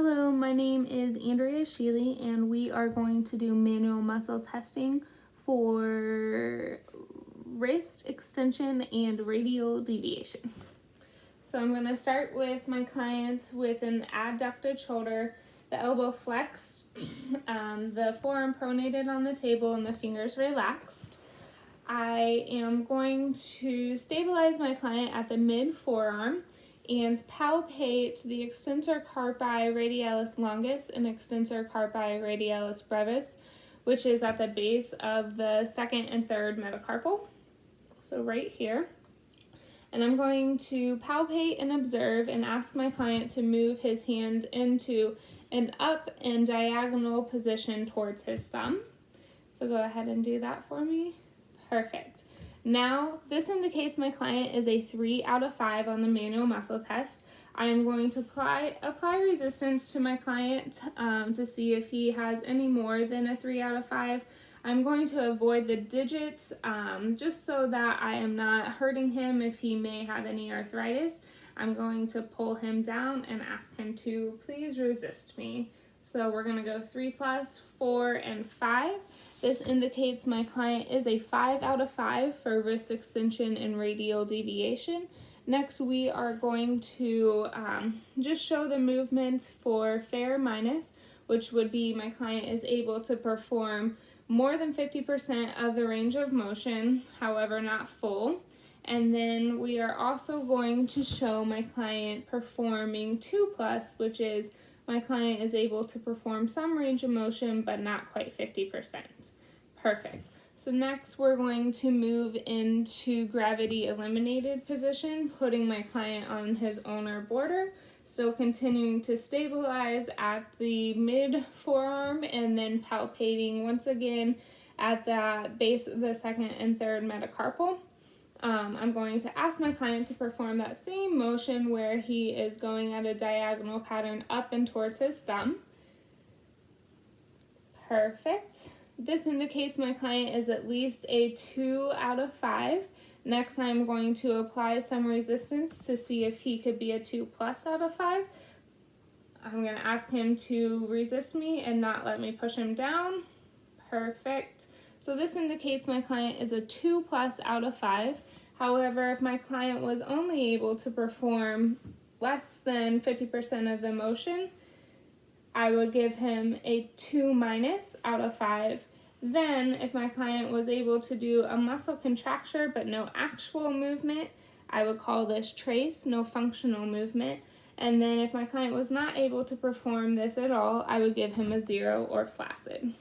Hello, my name is Andrea MMT, and we are going to do manual muscle testing for wrist extension and radial deviation. So I'm going to start with my clients with an adducted shoulder, the elbow flexed, the forearm pronated on the table, and the fingers relaxed. I am going to stabilize my client at the mid forearm and palpate the extensor carpi radialis longus and extensor carpi radialis brevis, which is at the base of the second and third metacarpal, so right here. And I'm going to palpate and observe and ask my client to move his hand into an up and diagonal position towards his thumb. So go ahead and do that for me. Perfect. Now, this indicates my client is a 3 out of 5 on the manual muscle test. I am going to apply resistance to my client to see if he has any more than a 3 out of 5. I'm going to avoid the digits just so that I am not hurting him if he may have any arthritis. I'm going to pull him down and ask him to please resist me. So we're going to go 3 plus, 4, and 5. This indicates my client is a 5 out of 5 for wrist extension and radial deviation. Next, we are going to just show the movement for fair minus, which would be my client is able to perform more than 50% of the range of motion, however not full. And then we are also going to show my client performing 2 plus, which is my client is able to perform some range of motion, but not quite 50%. Perfect. So next we're going to move into gravity eliminated position, putting my client on his ulnar border. So continuing to stabilize at the mid forearm and then palpating once again at the base of the second and third metacarpal. I'm going to ask my client to perform that same motion where he is going at a diagonal pattern up and towards his thumb. Perfect. This indicates my client is at least a 2 out of 5. Next, I'm going to apply some resistance to see if he could be a 2 plus out of 5. I'm going to ask him to resist me and not let me push him down. Perfect. So this indicates my client is a 2 plus out of 5. However, if my client was only able to perform less than 50% of the motion, I would give him a 2 minus out of 5. Then, if my client was able to do a muscle contracture but no actual movement, I would call this trace, no functional movement. And then if my client was not able to perform this at all, I would give him a 0 or flaccid.